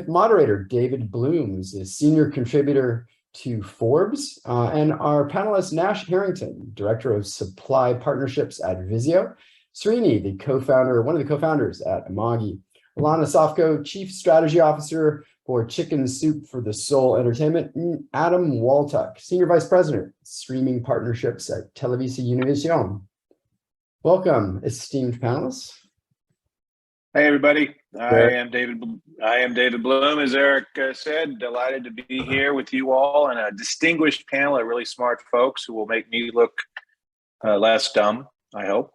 with Moderator David Bloom, who's a senior contributor to Forbes, and our panelist Nash Herrington, Director of Supply Partnerships at VIZIO, Srini, one of the co-founders at Amagi, Elana Sofko, Chief Strategy Officer for Chicken Soup for the Soul Entertainment, and Adam Waltuch, Senior Vice President, Streaming Partnerships at TelevisaUnivision. Welcome, esteemed panelists. Hey everybody, I am David Bloom, as Eric said. Delighted to be here with you all and a distinguished panel of really smart folks who will make me look less dumb, I hope.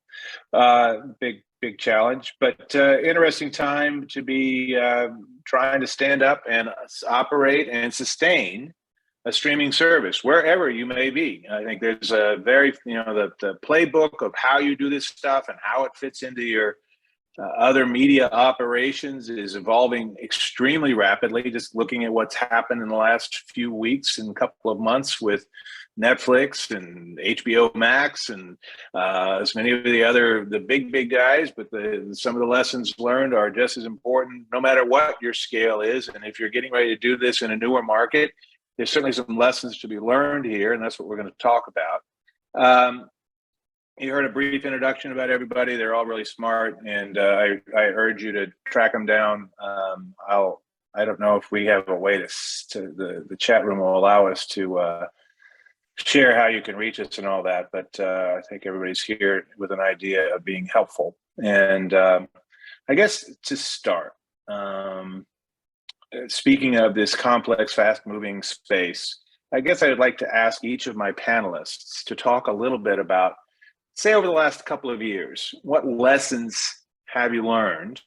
Big challenge, but interesting time to be trying to stand up and operate and sustain a streaming service wherever you may be. I think there's a very, the playbook of how you do this stuff and how it fits into your other media operations is evolving extremely rapidly. Just looking at what's happened in the last few weeks and couple of months with Netflix and HBO Max and as many of the big guys, but some of the lessons learned are just as important no matter what your scale is. And if you're getting ready to do this in a newer market, there's certainly some lessons to be learned here, and that's what we're going to talk about. You heard a brief introduction about everybody. They're all really smart, and I urge you to track them down. I don't know if we have a way to the chat room will allow us to share how you can reach us and all that, but I think everybody's here with an idea of being helpful. And I guess to start, speaking of this complex, fast-moving space, I guess I would like to ask each of my panelists to talk a little bit about, say, over the last couple of years, what lessons have you learned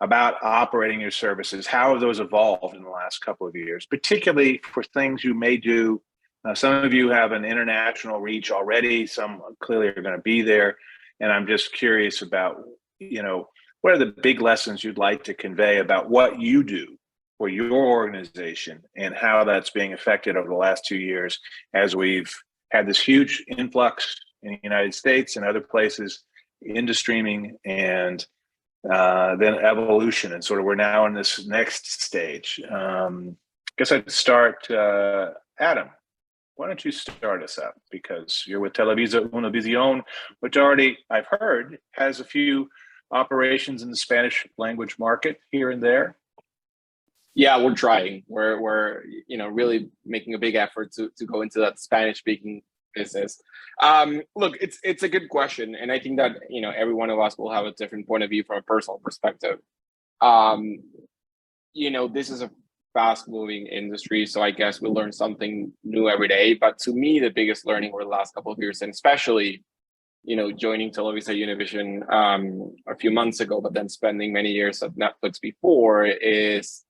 about operating your services? How have those evolved in the last couple of years, particularly for things you may do? Some of you have an international reach already. Some clearly are going to be there. And I'm just curious about, what are the big lessons you'd like to convey about what you do for your organization and how that's being affected over the last 2 years as we've had this huge influx in the United States and other places into streaming, and then evolution, and sort of we're now in this next stage. Guess I'd start, Adam. Why don't you start us up, because you're with TelevisaUnivision, which already, I've heard, has a few operations in the Spanish language market here and there. Yeah, we're trying. We're really making a big effort to go into that Spanish speaking business. Look, it's a good question, and I think that every one of us will have a different point of view from a personal perspective. This is a fast-moving industry, so I guess we learn something new every day. But to me, the biggest learning over the last couple of years, and especially joining TelevisaUnivision a few months ago, but then spending many years at Netflix before, is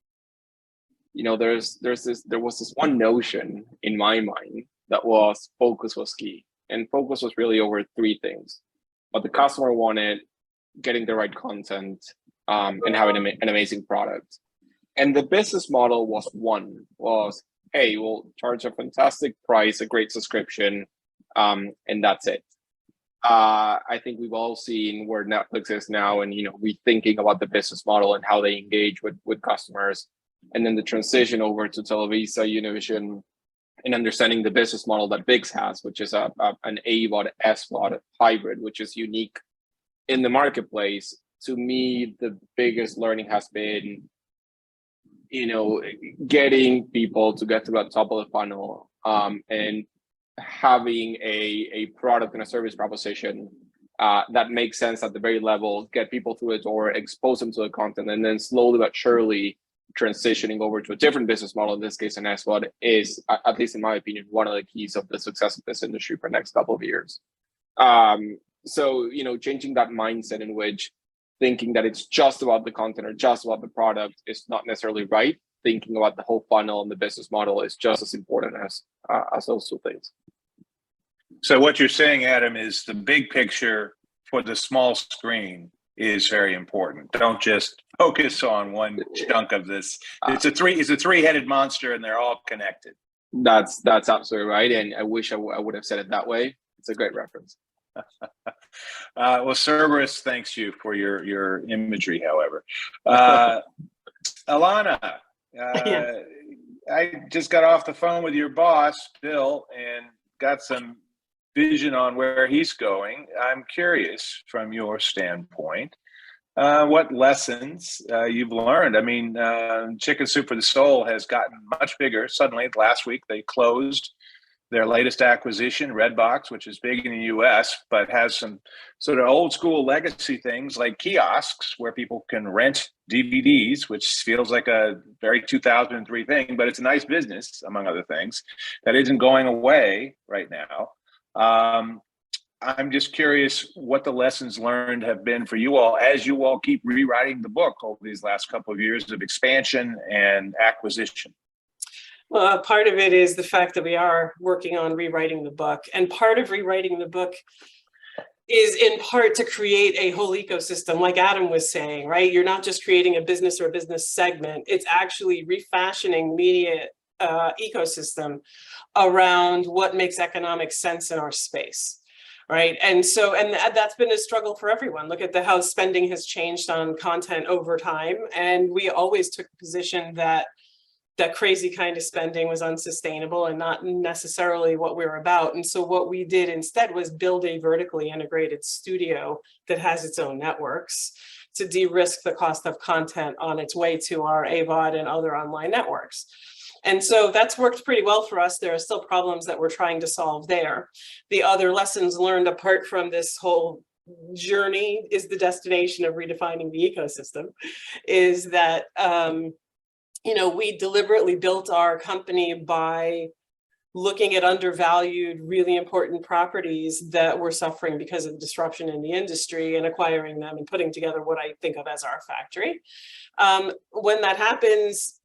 there was this one notion in my mind that was focus was key. And focus was really over three things: what the customer wanted, getting the right content, and having an amazing product. And the business model was, hey, we'll charge a fantastic price, a great subscription, and that's it. I think we've all seen where Netflix is now, and we thinking about the business model and how they engage with customers. And then the transition over to TelevisaUnivision and understanding the business model that ViX has, which is an AVOD, SVOD hybrid, which is unique in the marketplace. To me, the biggest learning has been, getting people to get to the top of the funnel, and having a product and a service proposition that makes sense at the very level, get people through the door, expose them to the content, and then slowly but surely transitioning over to a different business model, in this case an SVOD, is, at least in my opinion, one of the keys of the success of this industry for the next couple of years. So changing that mindset in which thinking that it's just about the content or just about the product is not necessarily right. Thinking about the whole funnel and the business model is just as important as those two things. So what you're saying, Adam, is the big picture for the small screen is very important. Don't just focus on one chunk of this. It's a three-headed monster, and they're all connected. That's absolutely right, and I wish I would have said it that way. It's a great reference. Well, Cerberus thanks you for your imagery, however. Elana, I just got off the phone with your boss, Bill, and got some vision on where he's going. I'm curious from your standpoint, what lessons you've learned. I mean, Chicken Soup for the Soul has gotten much bigger. Suddenly, last week, they closed their latest acquisition, Redbox, which is big in the US, but has some sort of old school legacy things like kiosks where people can rent DVDs, which feels like a very 2003 thing, but it's a nice business, among other things, that isn't going away right now. I'm just curious what the lessons learned have been for you all as you all keep rewriting the book over these last couple of years of expansion and acquisition. Well, part of it is the fact that we are working on rewriting the book. And part of rewriting the book is in part to create a whole ecosystem, like Adam was saying, right? You're not just creating a business or a business segment. It's actually refashioning media ecosystem around what makes economic sense in our space. Right. And so, and that's been a struggle for everyone. Look at how spending has changed on content over time. And we always took a position that that crazy kind of spending was unsustainable and not necessarily what we were about. And so what we did instead was build a vertically integrated studio that has its own networks to de-risk the cost of content on its way to our AVOD and other online networks. And so that's worked pretty well for us. There are still problems that we're trying to solve there. The other lessons learned apart from this whole journey is the destination of redefining the ecosystem, is that, you know, we deliberately built our company by looking at undervalued, really important properties that were suffering because of disruption in the industry and acquiring them and putting together what I think of as our factory. When that happens,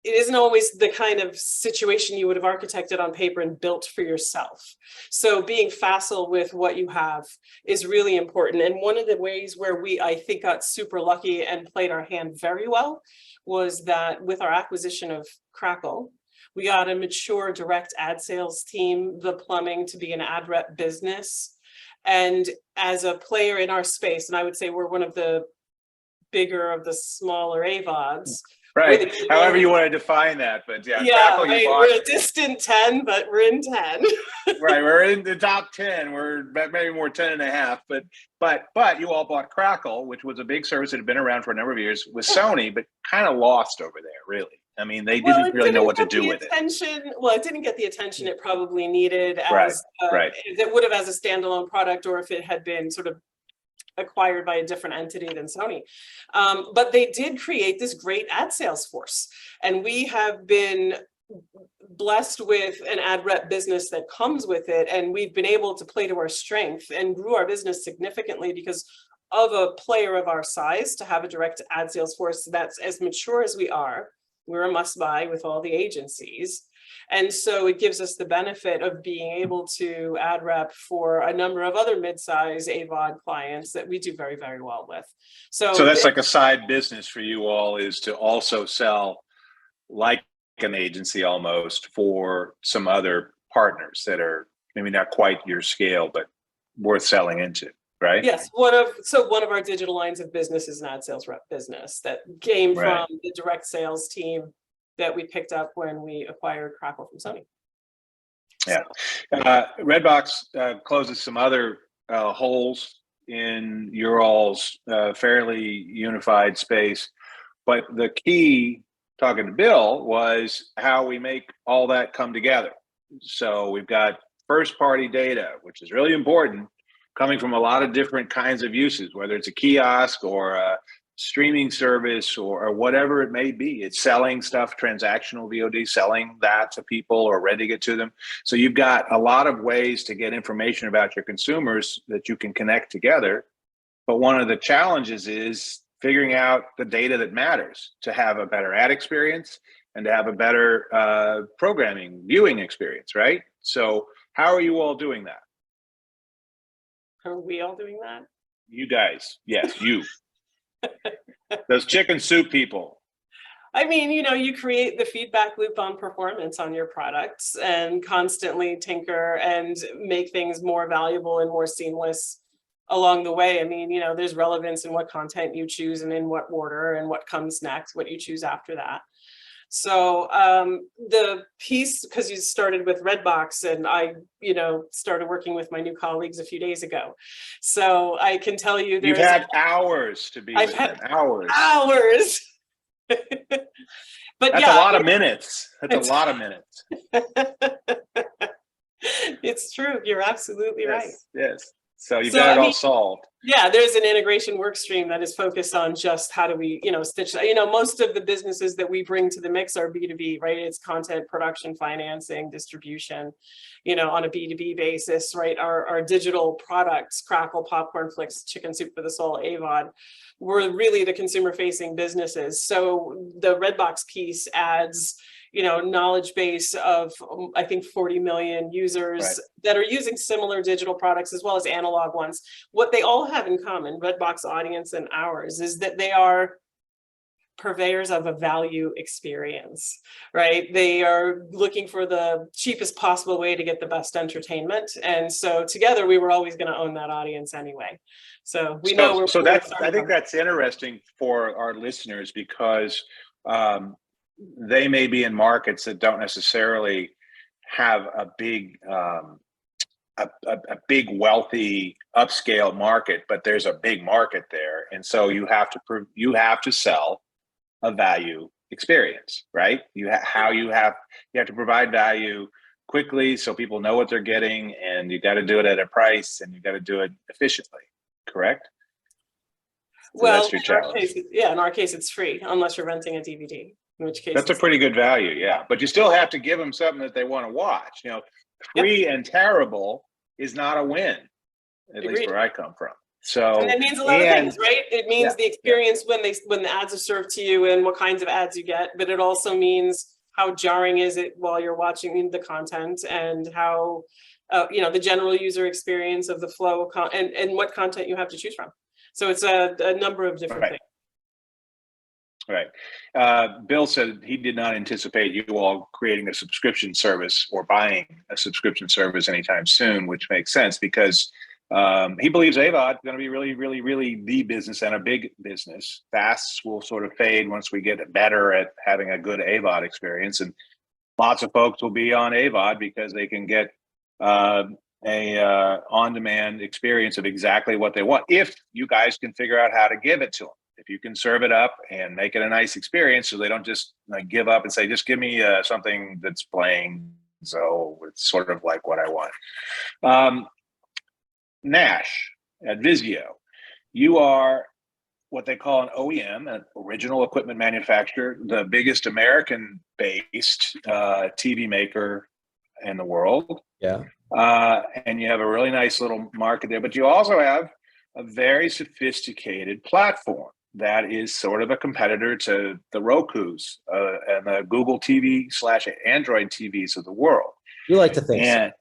it isn't always the kind of situation you would have architected on paper and built for yourself. So being facile with what you have is really important. And one of the ways where we, I think, got super lucky and played our hand very well was that with our acquisition of Crackle, we got a mature direct ad sales team, the plumbing to be an ad rep business. And as a player in our space, and I would say we're one of the bigger of the smaller AVODs. Right, however you want to define that, but yeah. Yeah, right. We're a distant 10, but we're in 10. Right, we're in the top 10. We're maybe more 10 and a half, but you all bought Crackle, which was a big service that had been around for a number of years with Sony, but kind of lost over there, really. I mean, they didn't really know what to do with it. Well, it didn't get the attention it probably needed as it would have as a standalone product, or if it had been sort of acquired by a different entity than Sony. But they did create this great ad sales force. And we have been blessed with an ad rep business that comes with it. And we've been able to play to our strength and grew our business significantly because of a player of our size to have a direct ad sales force that's as mature as we are. We're a must buy with all the agencies. And so it gives us the benefit of being able to ad rep for a number of other mid-size AVOD clients that we do very, very well with. So that's like a side business for you all, is to also sell like an agency almost for some other partners that are maybe not quite your scale, but worth selling into, right? Yes, one of our digital lines of business is an ad sales rep business that came from the direct sales team that we picked up when we acquired Crackle from Sony. Yeah, Redbox closes some other holes in your all's fairly unified space, but the key, talking to Bill, was how we make all that come together. So we've got first party data, which is really important, coming from a lot of different kinds of uses, whether it's a kiosk or a streaming service or whatever it may be. It's selling stuff, transactional VOD, selling that to people or renting it to them. So you've got a lot of ways to get information about your consumers that you can connect together. But one of the challenges is figuring out the data that matters to have a better ad experience and to have a better programming viewing experience, right? So how are you all doing that? Are we all doing that? You guys, yes, you. Those chicken soup people. I mean, you know, you create the feedback loop on performance on your products and constantly tinker and make things more valuable and more seamless along the way. I mean, you know, there's relevance in what content you choose and in what order and what comes next, what you choose after that. So the piece, because you started with Redbox, and I, you know, started working with my new colleagues a few days ago. So I can tell you You've had hours to be with them. Hours. But that's yeah, a lot of minutes. That's a lot of minutes. It's true. You're absolutely right. Yes. So you've got it all solved. Yeah, there's an integration work stream that is focused on just how do we, you know, stitch that. You know, most of the businesses that we bring to the mix are B2B, right? It's content production, financing, distribution, you know, on a B2B basis, right? Our digital products, Crackle, Popcorn Flicks, Chicken Soup for the Soul, AVOD, were really the consumer facing businesses. So the Redbox piece adds, you know, knowledge base of, I think, 40 million users that are using similar digital products as well as analog ones. What they all have in common, Redbox audience and ours, is that they are purveyors of a value experience, right? They are looking for the cheapest possible way to get the best entertainment. And so together we were always going to own that audience anyway. So we know. So that's, I think that's interesting for our listeners, because they may be in markets that don't necessarily have a big, big wealthy upscale market, but there's a big market there, and so you have to sell a value experience, right? You have to provide value quickly so people know what they're getting, and you got to do it at a price, and you got to do it efficiently. Correct? So well, that's your challenge. In our case, it's free unless you're renting a DVD. In which case, that's a pretty good value, yeah. But you still have to give them something that they want to watch. You know, free and terrible is not a win, at least where I come from. So, and it means a lot of things, right? It means the experience when the ads are served to you and what kinds of ads you get, but it also means how jarring is it while you're watching the content, and how you know, the general user experience of the flow of and what content you have to choose from. So it's a number of different things. Right. Bill said he did not anticipate you all creating a subscription service or buying a subscription service anytime soon, which makes sense, because he believes AVOD is going to be really, really, really the business, and a big business. FASTs will sort of fade once we get better at having a good AVOD experience, and lots of folks will be on AVOD because they can get a on-demand experience of exactly what they want, if you guys can figure out how to give it to them. If you can serve it up and make it a nice experience, so they don't just like give up and say, just give me something that's playing, so it's sort of like what I want. Nash at VIZIO, you are what they call an OEM, an original equipment manufacturer, the biggest American-based TV maker in the world. Yeah. And you have a really nice little market there, but you also have a very sophisticated platform that is sort of a competitor to the Rokus and the Google TV / Android TVs of the world. You like to think so.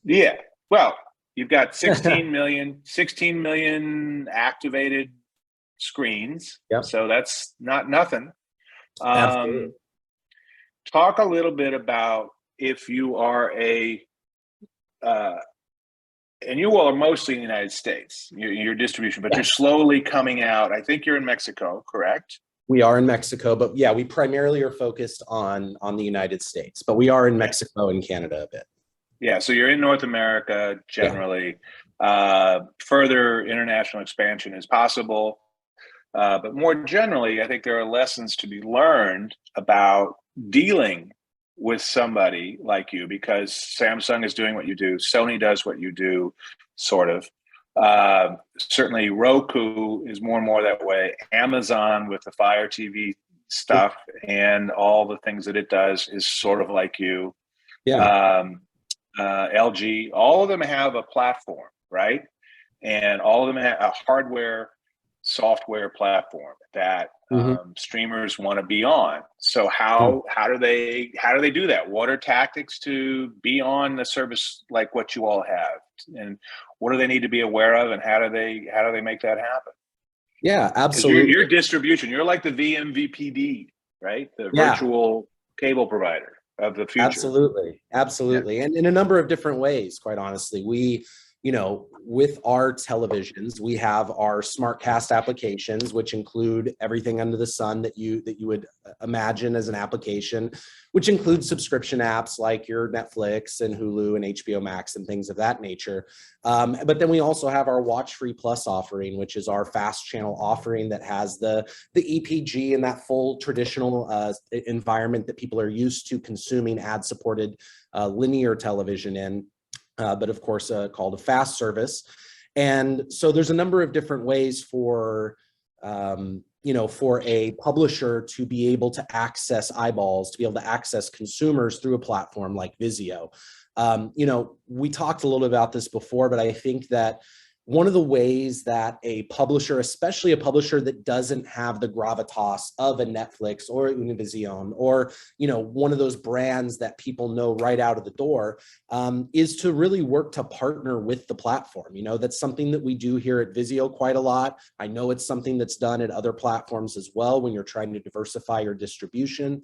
Yeah. Well, you've got 16 million activated screens. Yep. So that's not nothing. Absolutely. Talk a little bit about if you are and you all are mostly in the United States, your distribution, but you're slowly coming out. I think you're in Mexico, correct? We are in Mexico, but yeah, we primarily are focused on the United States, but we are in Mexico and Canada a bit. Yeah, so you're in North America generally. Yeah. Further international expansion is possible. But more generally, I think there are lessons to be learned about dealing with somebody like you, because Samsung is doing what you do, Sony does what you do, sort of. Certainly Roku is more and more that way. Amazon with the Fire TV stuff and all the things that it does is sort of like you. Yeah. LG, all of them have a platform, right? And all of them have a hardware, software platform that streamers want to be on. So how do they do that? What are tactics to be on a service like what you all have, and what do they need to be aware of, and how do they make that happen? Yeah, absolutely. Your distribution, you're like the VMVPD, right? The virtual cable provider of the future. Absolutely. Yeah. And in a number of different ways, quite honestly. We with our televisions, we have our SmartCast applications, which include everything under the sun that you would imagine as an application, which includes subscription apps like your Netflix and Hulu and HBO Max and things of that nature. But then we also have our Watch Free Plus offering, which is our fast channel offering that has the EPG and that full traditional environment that people are used to consuming ad-supported linear television in. But of course, called a fast service. And so there's a number of different ways for, for a publisher to be able to access eyeballs, to be able to access consumers through a platform like VIZIO. We talked a little about this before, but I think that one of the ways that a publisher, especially a publisher that doesn't have the gravitas of a Netflix or Univision or, one of those brands that people know right out of the door, is to really work to partner with the platform. That's something that we do here at VIZIO quite a lot. I know it's something that's done at other platforms as well when you're trying to diversify your distribution.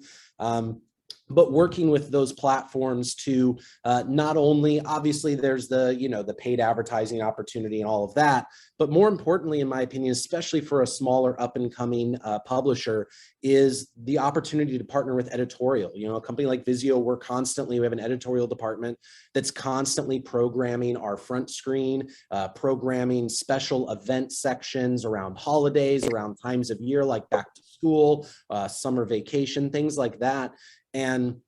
But working with those platforms to not only, obviously there's the paid advertising opportunity and all of that, but more importantly, in my opinion, especially for a smaller up and coming publisher, is the opportunity to partner with editorial. A company like VIZIO, we have an editorial department that's constantly programming our front screen, programming special event sections around holidays, around times of year like back to school, summer vacation, things like that. And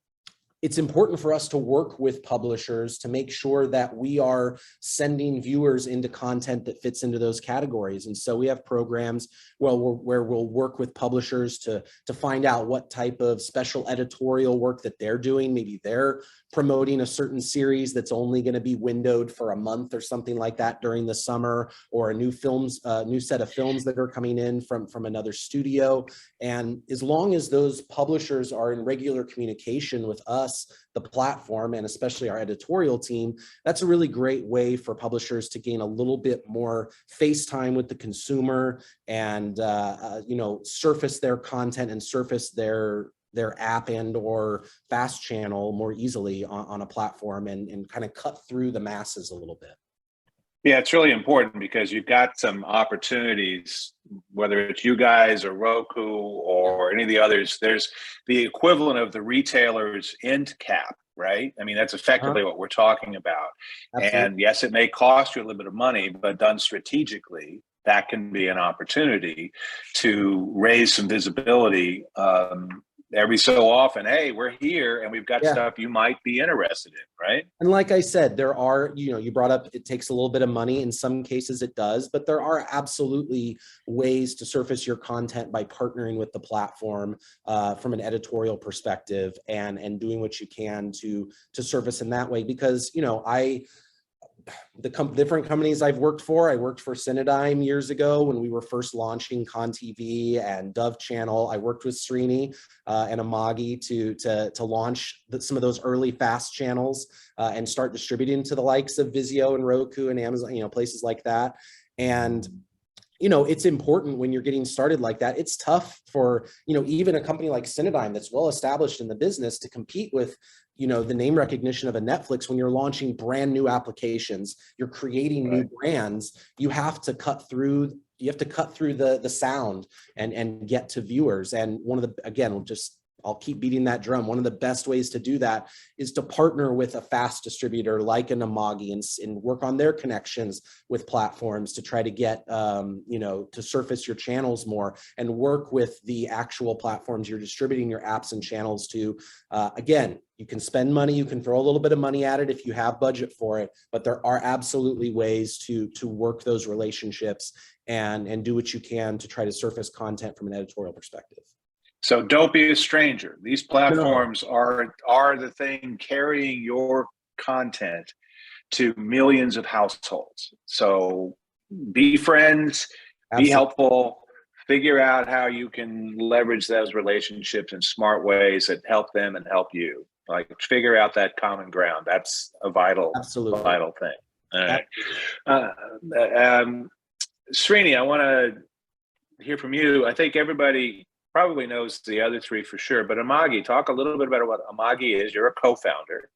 it's important for us to work with publishers to make sure that we are sending viewers into content that fits into those categories. And so we have programs where we'll work with publishers to find out what type of special editorial work that they're doing. Maybe they're promoting a certain series that's only going to be windowed for a month or something like that during the summer, or a new set of films that are coming in from another studio. And as long as those publishers are in regular communication with us, the platform, and especially our editorial team, that's a really great way for publishers to gain a little bit more face time with the consumer and surface their content and surface their app and or fast channel more easily on a platform and kind of cut through the masses a little bit. Yeah, it's really important because you've got some opportunities, whether it's you guys or Roku or any of the others. There's the equivalent of the retailer's end cap, right? I mean, that's effectively what we're talking about. Absolutely. And yes, it may cost you a little bit of money, but done strategically, that can be an opportunity to raise some visibility every so often. Hey, we're here and we've got stuff you might be interested in, right? And like I said, there are, you brought up, it takes a little bit of money. In some cases it does, but there are absolutely ways to surface your content by partnering with the platform from an editorial perspective and doing what you can to surface in that way. Because, the different companies I've worked for. I worked for Cinedigm years ago when we were first launching Con TV and Dove Channel. I worked with Srini and Amagi to launch some of those early fast channels and start distributing to the likes of VIZIO and Roku and Amazon, places like that. And it's important when you're getting started like that. It's tough for, even a company like Cinedigm that's well established in the business to compete with, the name recognition of a Netflix when you're launching brand new applications, you're creating new brands. You have to cut through the sound and get to viewers. And one of the, I'll keep beating that drum. One of the best ways to do that is to partner with a fast distributor like an Amagi and work on their connections with platforms to try to get, to surface your channels more and work with the actual platforms you're distributing your apps and channels to. Again, you can spend money, you can throw a little bit of money at it if you have budget for it, but there are absolutely ways to work those relationships and do what you can to try to surface content from an editorial perspective. So don't be a stranger. These platforms are the thing carrying your content to millions of households. So be friends, be helpful, figure out how you can leverage those relationships in smart ways that help them and help you. Like figure out that common ground. That's a vital thing. All right. Srini, I want to hear from you. I think everybody probably knows the other three for sure, but Amagi, talk a little bit about what Amagi is. You're a co-founder.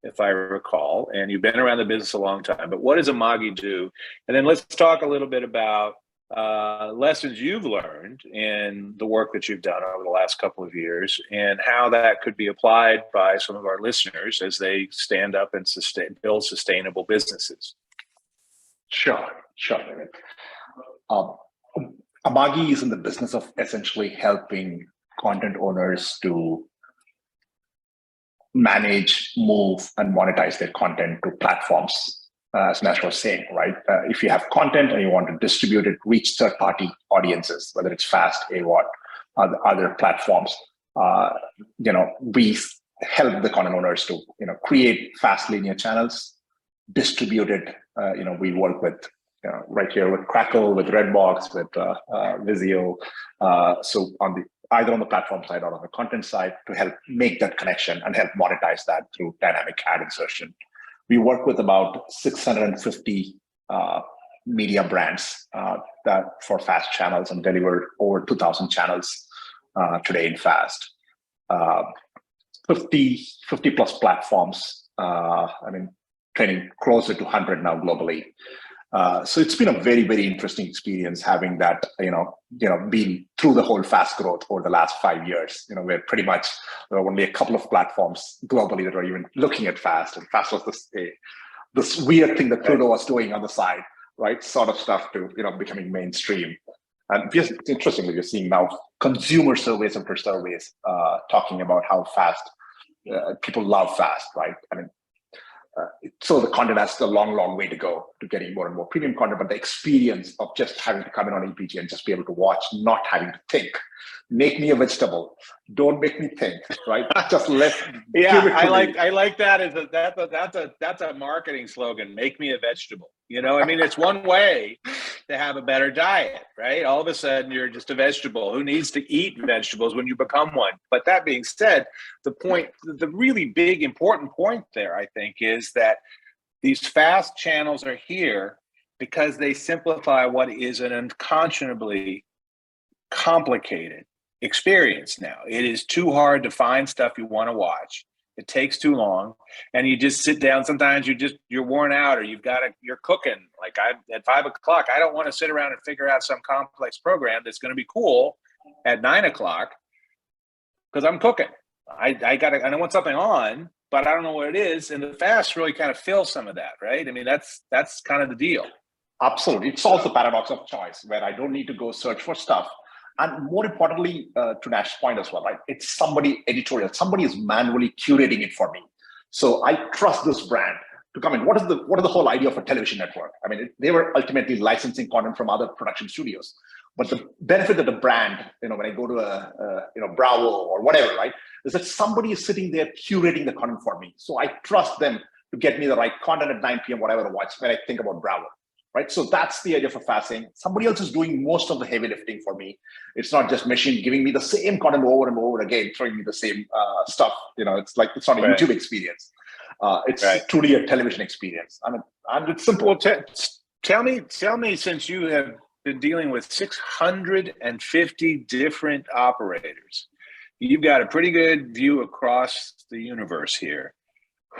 if I recall, and you've been around the business a long time. But what does Amagi do? And then let's talk a little bit about lessons you've learned in the work that you've done over the last couple of years, and how that could be applied by some of our listeners as they stand up and build sustainable businesses. Sure, David. Amagi is in the business of essentially helping content owners to manage, move, and monetize their content to platforms, as Nash was saying, right? If you have content and you want to distribute it, reach third-party audiences, whether it's FAST, AVOD, other platforms, we help the content owners to, create fast linear channels, distribute it. We work with, right here with Crackle, with Redbox, with VIZIO. So either on the platform side or on the content side, to help make that connection and help monetize that through dynamic ad insertion. We work with about 650 media brands that for FAST channels, and deliver over 2,000 channels today in FAST. 50 plus platforms, training closer to 100 now globally. So it's been a very, very interesting experience having that, been through the whole FAST growth over the last 5 years. We're pretty much, there are only a couple of platforms globally that are even looking at FAST, and FAST was this weird thing that Pluto was doing on the side, right? Sort of stuff to, becoming mainstream. And just interestingly, we're seeing now consumer surveys after surveys talking about how fast people love FAST, right? So the content has a long, long way to go to getting more and more premium content, but the experience of just having to come in on EPG and just be able to watch, not having to think. Make me a vegetable. Don't make me think, right? Just let. Yeah, I like that. That's a marketing slogan. Make me a vegetable. It's one way to have a better diet, right? All of a sudden, you're just a vegetable. Who needs to eat vegetables when you become one? But that being said, the really big, important point there, I think, is that these FAST channels are here because they simplify what is an unconscionably complicated experience now. It is too hard to find stuff you want to watch. It takes too long, and you just sit down. Sometimes you're worn out, or you're cooking. Like at 5 o'clock, I don't want to sit around and figure out some complex program that's going to be cool at 9 o'clock because I'm cooking. I want something on, but I don't know what it is. And the FAST really kind of fills some of that, right? That's kind of the deal. Absolutely. It solves the paradox of choice, where I don't need to go search for stuff. And more importantly, to Nash's point as well, right? It's somebody editorial. Somebody is manually curating it for me. So I trust this brand to come in. What is the whole idea of a television network? They were ultimately licensing content from other production studios. But the benefit of the brand, when I go to a Bravo or whatever, right, is that somebody is sitting there curating the content for me. So I trust them to get me the right content at 9 p.m., whatever to watch when I think about Bravo. Right, so that's the idea for fasting. Somebody else is doing most of the heavy lifting for me. It's not just machine giving me the same content over and over again, throwing me the same stuff. It's not a YouTube experience. It's truly a television experience. And it's simple. Well, tell me, since you have been dealing with 650 different operators, you've got a pretty good view across the universe here.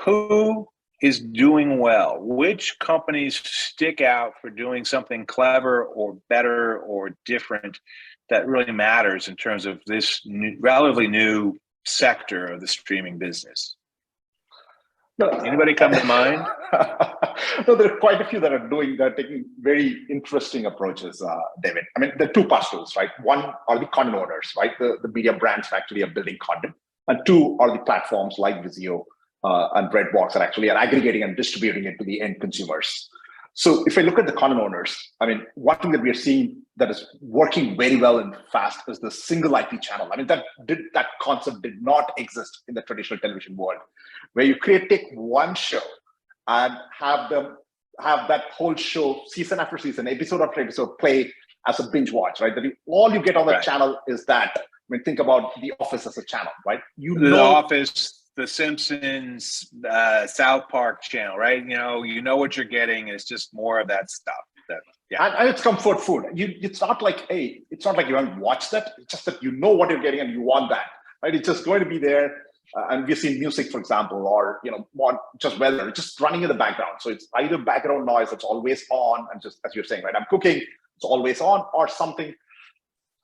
Who is doing well? Which companies stick out for doing something clever or better or different that really matters in terms of this relatively new sector of the streaming business? Anybody come to mind? No, there are quite a few that are taking very interesting approaches, David. There are two parts to this, right? One are the content owners, right? The media brands actually are building content. And two are the platforms like VIZIO and Redbox that actually are aggregating and distributing it to the end consumers. So if I look at the content owners, one thing that we are seeing that is working very well and fast is the single IP channel. That concept did not exist in the traditional television world, where you take one show and have that whole show, season after season, episode after episode, play as a binge watch, right? All you get on that channel is that. Think about The Office as a channel, right? The Office, The Simpsons, South Park channel, right? You know what you're getting. It's just more of that stuff. And it's comfort food. It's not like you haven't watched that. It's just that you know what you're getting and you want that, right? It's just going to be there. And we've seen music, for example, or just weather, just running in the background. So it's either background noise that's always on, and just as you're saying, right? I'm cooking, it's always on, or something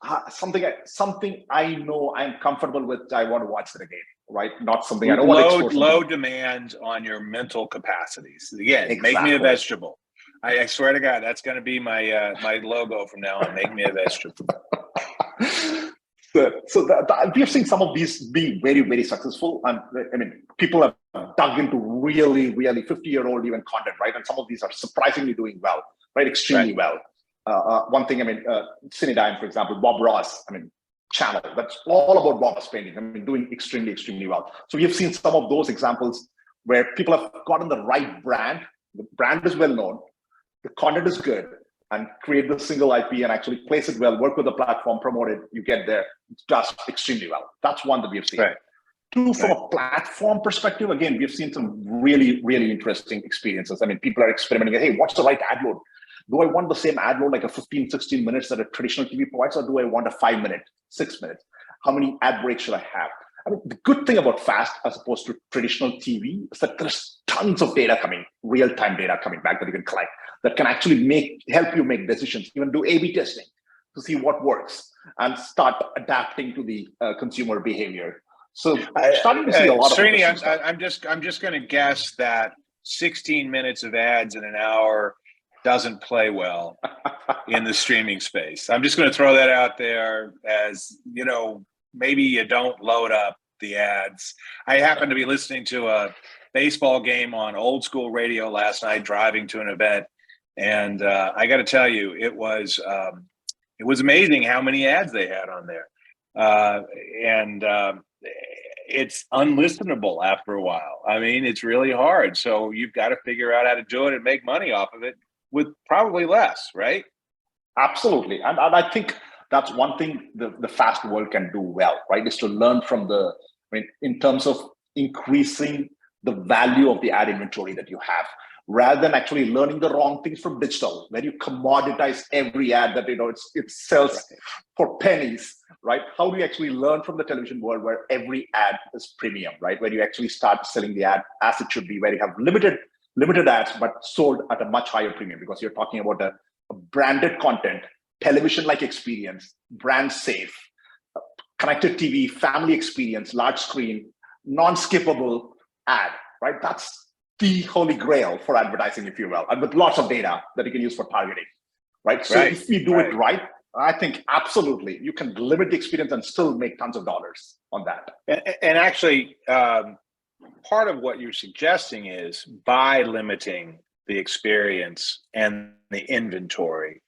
I know I'm comfortable with. I want to watch it again, right? Not something I don't want to low demand on your mental capacities. Again, Exactly. Make me a vegetable. I swear to God, that's going to be my my logo from now on. Make me a vegetable. We've seen some of these be very, very successful. And I mean, people have dug into really, really 50-year-old even content, right? And some of these are surprisingly doing well, right? Extremely well. One thing, I mean, Cinedine, for example, Bob Ross, I mean, channel that's all about Bob's painting. I mean, doing extremely, extremely well. So we have seen some of those examples where people have gotten the right brand. The brand is well known. The content is good, and create the single IP and actually place it well, work with the platform, promote it, you get there. It does extremely well. That's one that we've seen. Right. Two, from a platform perspective, again, we've seen some really, really interesting experiences. I mean, people are experimenting. Hey, what's the right ad load? Do I want the same ad load, like a 15, 16 minutes that a traditional TV provides, or do I want a 5 minute, 6 minutes? How many ad breaks should I have? I mean, the good thing about FAST as opposed to traditional TV is that there's tons of data coming, real-time data coming back that you can collect that can actually help you make decisions, even do A/B testing to see what works and start adapting to the consumer behavior. So starting to see a lot of Srini, I'm just going to guess that 16 minutes of ads in an hour doesn't play well in the streaming space. I'm just going to throw that out there as, maybe you don't load up the ads. I happened to be listening to a baseball game on old school radio last night, driving to an event. And I got to tell you, it was amazing how many ads they had on there. It's unlistenable after a while. I mean, it's really hard. So you've got to figure out how to do it and make money off of it with probably less, right? Absolutely. And I think that's one thing the FAST world can do well, right? Is to learn from in terms of increasing the value of the ad inventory that you have, rather than actually learning the wrong things from digital, where you commoditize every ad that it sells for pennies, right? How do you actually learn from the television world where every ad is premium, right? Where you actually start selling the ad as it should be, where you have limited ads, but sold at a much higher premium, because you're talking about a branded content, television-like experience, brand safe, connected TV, family experience, large screen, non-skippable ad, right? That's the holy grail for advertising, if you will, and with lots of data that you can use for targeting, right? So if you do it right, I think absolutely you can limit the experience and still make tons of dollars on that. And actually, part of what you're suggesting is by limiting the experience and the inventory,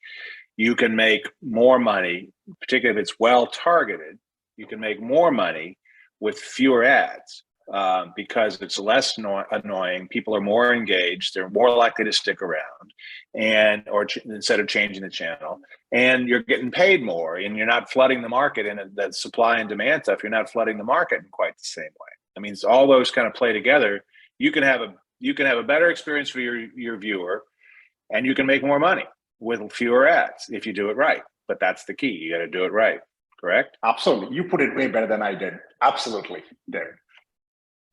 you can make more money, particularly if it's well targeted. You can make more money with fewer ads because it's less annoying. People are more engaged. They're more likely to stick around, instead of changing the channel. And you're getting paid more, and you're not flooding the market in that supply and demand stuff. You're not flooding the market in quite the same way. I mean, so all those kind of play together. You can have a better experience for your viewer, and you can make more money with fewer ads if you do it right. But that's the key. You got to do it right. Correct? Absolutely. You put it way better than I did. Absolutely, David.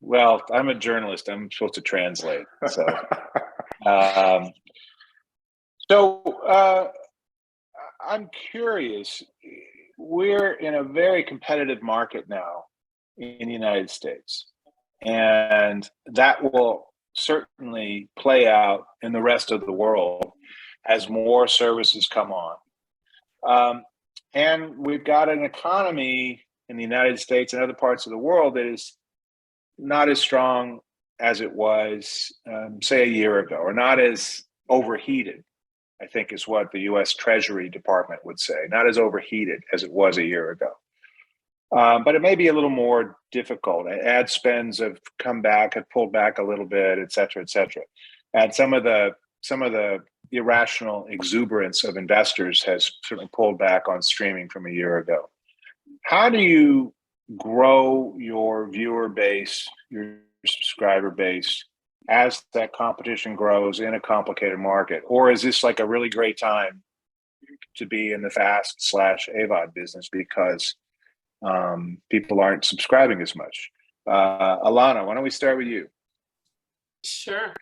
Well, I'm a journalist. I'm supposed to translate. So, I'm curious. We're in a very competitive market now in the United States, and that will certainly play out in the rest of the world as more services come on. And we've got an economy in the United States and other parts of the world that is not as strong as it was, say, a year ago, or not as overheated, I think is what the U.S. Treasury Department would say, not as overheated as it was a year ago. But it may be a little more difficult. Ad spends have come back, have pulled back a little bit, et cetera, et cetera. And some of the irrational exuberance of investors has certainly pulled back on streaming from a year ago. How do you grow your viewer base, your subscriber base, as that competition grows in a complicated market? Or is this like a really great time to be in the FAST/AVOD business because people aren't subscribing as much? Elana, why don't we start with you? Sure.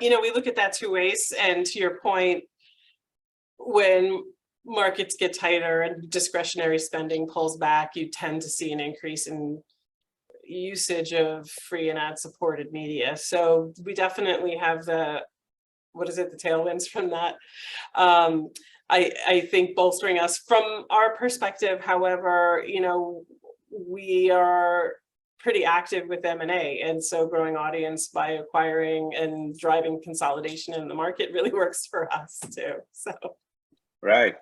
We look at that two ways. And to your point, when markets get tighter and discretionary spending pulls back, you tend to see an increase in usage of free and ad-supported media. So we definitely have the tailwinds from that. I think bolstering us from our perspective. However, we are pretty active with M&A, and so growing audience by acquiring and driving consolidation in the market really works for us too. So. Right.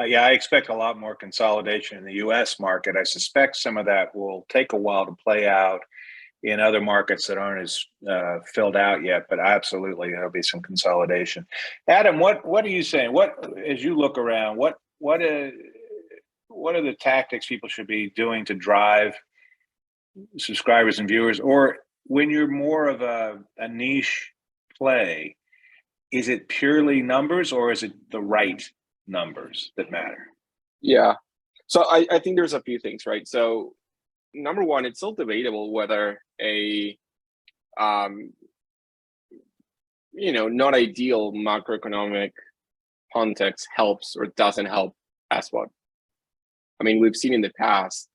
Yeah, I expect a lot more consolidation in the U.S. market. I suspect some of that will take a while to play out in other markets that aren't as filled out yet, but absolutely there'll be some consolidation. Adam, what are you saying? As you look around, what are the tactics people should be doing to drive subscribers and viewers? Or when you're more of a niche play, is it purely numbers, or is it the right numbers that matter? Yeah. So I think there's a few things, right? So number one, it's still debatable whether a not ideal macroeconomic context helps or doesn't help SVOD. I mean, we've seen in the past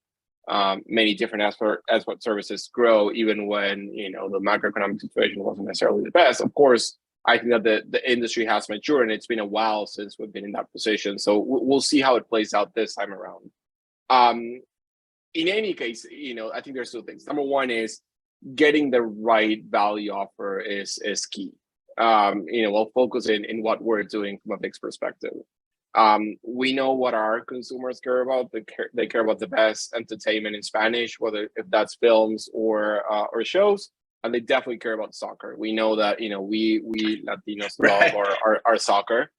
many different SVOD services grow even when the macroeconomic situation wasn't necessarily the best. Of course, I think that the industry has matured, and it's been a while since we've been in that position. So we'll see how it plays out this time around. In any case, I think there's two things. Number one is getting the right value offer is key. We'll focus in what we're doing from a VIX perspective. We know what our consumers care about. They care about the best entertainment in Spanish, whether if that's films or shows. And they definitely care about soccer. We know that we Latinos love our soccer.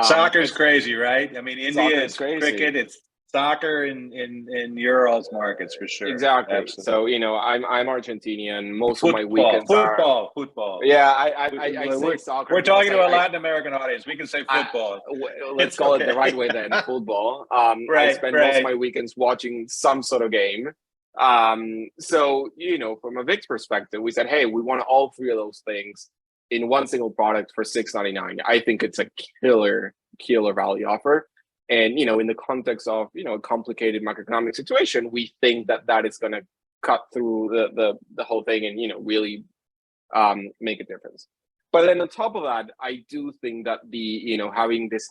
Soccer is crazy, right? I mean, India is cricket. It's soccer in Euro's markets for sure. Exactly. Absolutely. So I'm Argentinian. Most of my weekends football. Yeah, I say soccer. We're talking to a Latin American audience. We can say football. Let's call it the right way then. Football. I spend most of my weekends watching some sort of game. So from a VIX perspective, we said, hey, we want all three of those things in one single product for $6.99. I think it's a killer value offer. And in the context of a complicated macroeconomic situation, we think that is going to cut through the whole thing and really make a difference. But then on top of that, I do think that the having this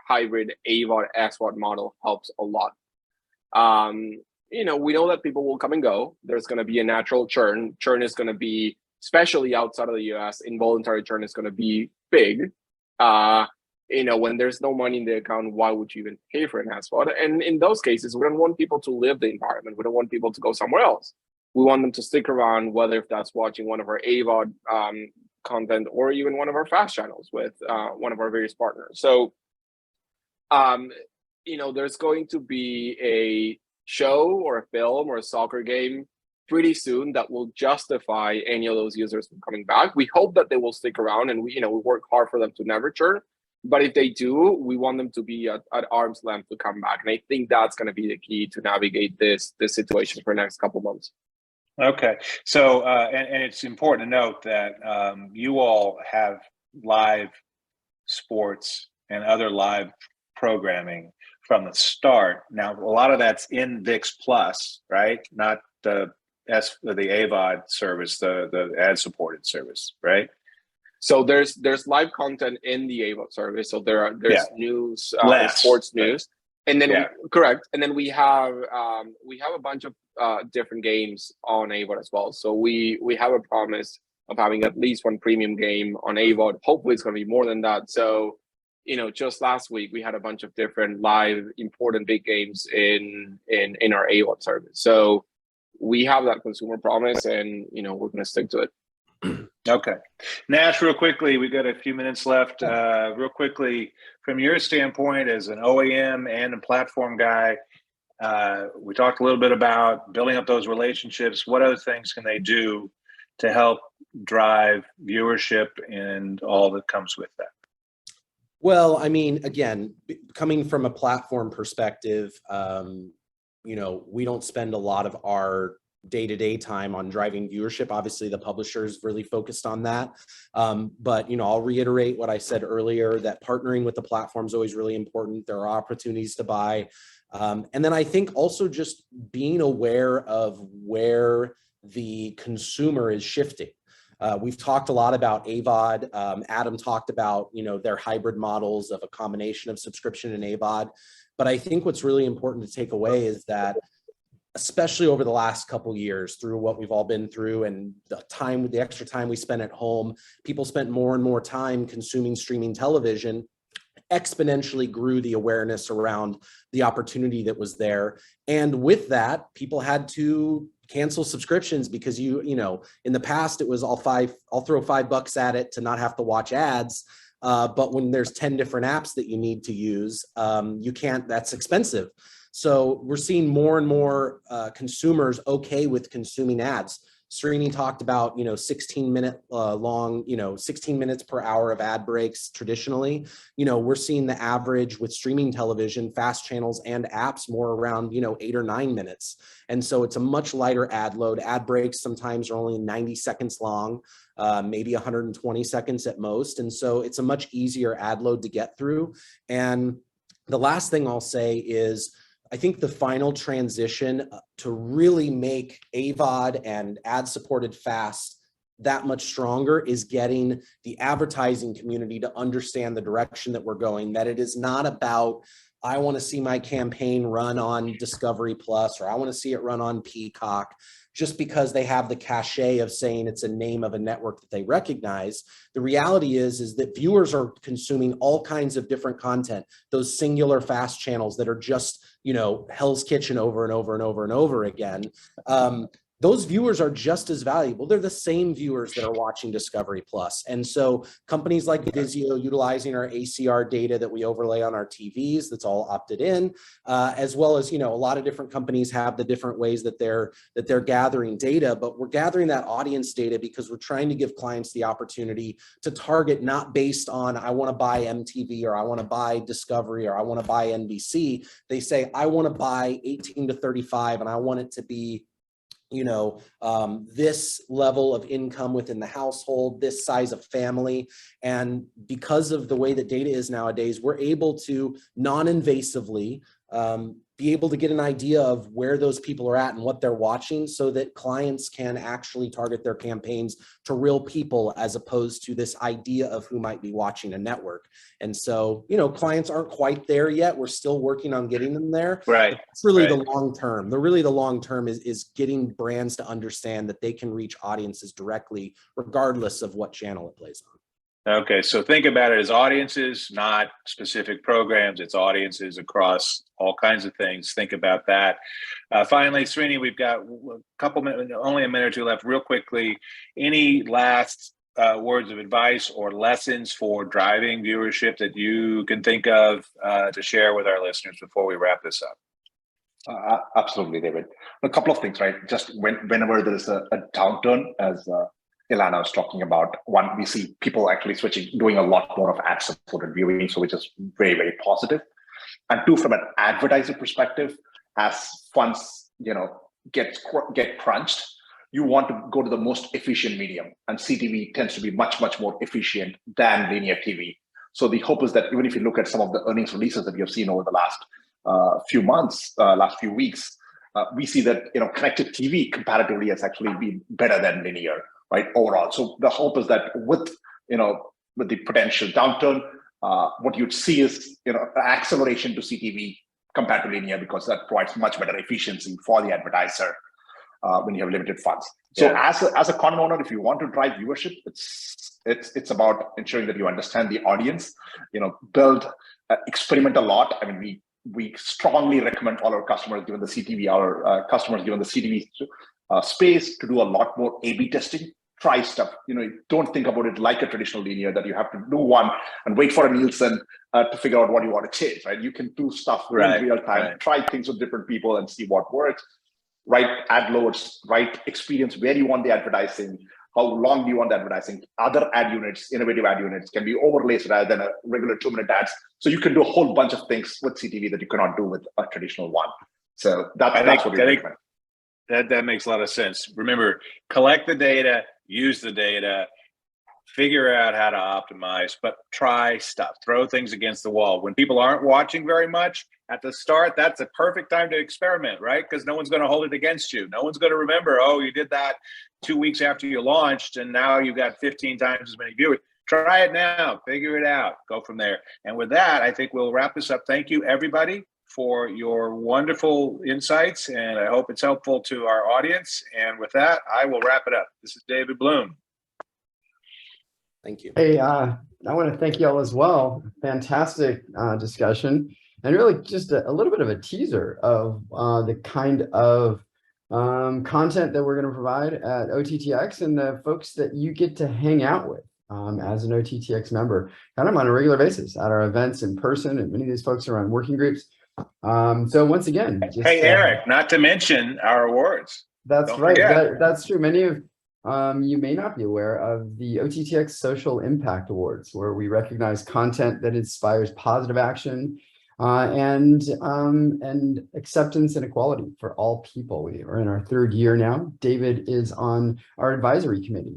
hybrid AVOD SVOD model helps a lot. We know that people will come and go. There's going to be a natural churn. Churn is going to be, especially outside of the US, involuntary churn is going to be big. When there's no money in the account, why would you even pay for an SVOD? And in those cases, we don't want people to leave the environment. We don't want people to go somewhere else. We want them to stick around, whether if that's watching one of our AVOD content or even one of our FAST channels with one of our various partners. So, there's going to be a show or a film or a soccer game pretty soon that will justify any of those users from coming back. We hope that they will stick around, and we work hard for them to never churn. But if they do, we want them to be at arm's length to come back. And I think that's going to be the key to navigate this situation for the next couple of months. Okay. So, and it's important to note that you all have live sports and other live programming from the start. Now, a lot of that's in VIX Plus, right? Not the AVOD service, the ad-supported service, right? So there's live content in the AVOD service. So there's news, sports news, and then correct. And then we have a bunch of different games on AVOD as well. So we have a promise of having at least one premium game on AVOD. Hopefully, it's going to be more than that. So just last week we had a bunch of different live important big games in our AVOD service. So we have that consumer promise, and we're going to stick to it. Okay. Nash, real quickly, we've got a few minutes left. Real quickly, from your standpoint as an OEM and a platform guy, we talked a little bit about building up those relationships. What other things can they do to help drive viewership and all that comes with that? Well, I mean, again, coming from a platform perspective, we don't spend a lot of our day-to-day time on driving viewership. Obviously, the publishers really focused on that. But, you know, I'll reiterate what I said earlier, that partnering with the platform is always really important. There are opportunities to buy. And then I think also just being aware of where the consumer is shifting. We've talked a lot about AVOD. Adam talked about, you know, their hybrid models of a combination of subscription and AVOD. But I think what's really important to take away is that, especially over the last couple of years, through what we've all been through and the extra time we spent at home, people spent more and more time consuming streaming television, exponentially grew the awareness around the opportunity that was there. And with that, people had to cancel subscriptions because you know, in the past it was I'll throw $5 at it to not have to watch ads. But when there's 10 different apps that you need to use, you can't, that's expensive. So we're seeing more and more consumers okay with consuming ads. Srini talked about, you know, 16-minute long, you know, 16 minutes per hour of ad breaks traditionally. You know, we're seeing the average with streaming television, fast channels and apps more around, you know, 8 or 9 minutes. And so it's a much lighter ad load. Ad breaks sometimes are only 90 seconds long, maybe 120 seconds at most. And so it's a much easier ad load to get through. And the last thing I'll say is, I think the final transition to really make AVOD and ad-supported FAST that much stronger is getting the advertising community to understand the direction that we're going, that it is not about, I want to see my campaign run on Discovery Plus, or I want to see it run on Peacock, just because they have the cachet of saying it's a name of a network that they recognize. The reality is that viewers are consuming all kinds of different content, those singular fast channels that are just, you know, Hell's Kitchen over and over and over and over again. Those viewers are just as valuable. They're the same viewers that are watching Discovery Plus. And so companies like VIZIO, utilizing our ACR data that we overlay on our TVs, that's all opted in, as well as, you know, a lot of different companies have the different ways that they're gathering data, but we're gathering that audience data because we're trying to give clients the opportunity to target, not based on, I want to buy MTV, or I want to buy Discovery, or I want to buy NBC. They say, I want to buy 18 to 35 and I want it to be, you know, this level of income within the household, this size of family. And because of the way that data is nowadays, we're able to non-invasively be able to get an idea of where those people are at and what they're watching, so that clients can actually target their campaigns to real people, as opposed to this idea of who might be watching a network. And so, you know, clients aren't quite there yet. We're still working on getting them there. Right. It's really the long term. The long term is getting brands to understand that they can reach audiences directly, regardless of what channel it plays on. Okay, so think about it as audiences, not specific programs. It's audiences across all kinds of things. Think about that. Finally, Srini, we've got a couple minutes, only a minute or two left. Real quickly, any last words of advice or lessons for driving viewership that you can think of to share with our listeners before we wrap this up? Absolutely, David. A couple of things, right? Just whenever there is a downturn, as Elana was talking about, one, we see people actually doing a lot more of ad-supported viewing, so which is very, very positive. And two, from an advertiser perspective, as funds, you know, get crunched, you want to go to the most efficient medium, and CTV tends to be much, much more efficient than linear TV. So the hope is that even if you look at some of the earnings releases that we have seen over the last few months, last few weeks, we see that, you know, connected TV comparatively has actually been better than linear, right, overall. So the hope is that with the potential downturn, what you'd see is, you know, an acceleration to CTV compared to linear, because that provides much better efficiency for the advertiser when you have limited funds. So as a content owner, if you want to drive viewership, it's about ensuring that you understand the audience, you know, experiment a lot. I mean, we strongly recommend all our customers, given the CTV, space, to do a lot more A/B testing. Try stuff. You know, don't think about it like a traditional linear, that you have to do one and wait for a Nielsen to figure out what you want to change. Right? You can do stuff in real time. Try things with different people and see what works. Right ad loads, right experience, where you want the advertising, how long do you want the advertising. Other ad units, innovative ad units, can be overlays rather than a regular 2-minute ads. So you can do a whole bunch of things with CTV that you cannot do with a traditional one. So that's what we recommend. That makes a lot of sense. Remember, collect the data, use the data, figure out how to optimize, but try stuff, throw things against the wall. When people aren't watching very much at the start, that's a perfect time to experiment, right? Because no one's going to hold it against you. No one's going to remember, oh, you did that 2 weeks after you launched and now you've got 15 times as many viewers. Try it now, figure it out, go from there. And with that, I think we'll wrap this up. Thank you, everybody, for your wonderful insights, and I hope it's helpful to our audience. And with that, I will wrap it up. This is David Bloom. Thank you. Hey, I want to thank you all as well. Fantastic discussion, and really just a little bit of a teaser of the kind of content that we're going to provide at OTT.X and the folks that you get to hang out with as an OTT.X member, kind of on a regular basis at our events in person, and many of these folks are on working groups. So once again, just, hey, Eric, not to mention our awards. That's right. That's true. Many of you may not be aware of the OTT.X Social Impact Awards, where we recognize content that inspires positive action and acceptance and equality for all people. We are in our third year now. David is on our advisory committee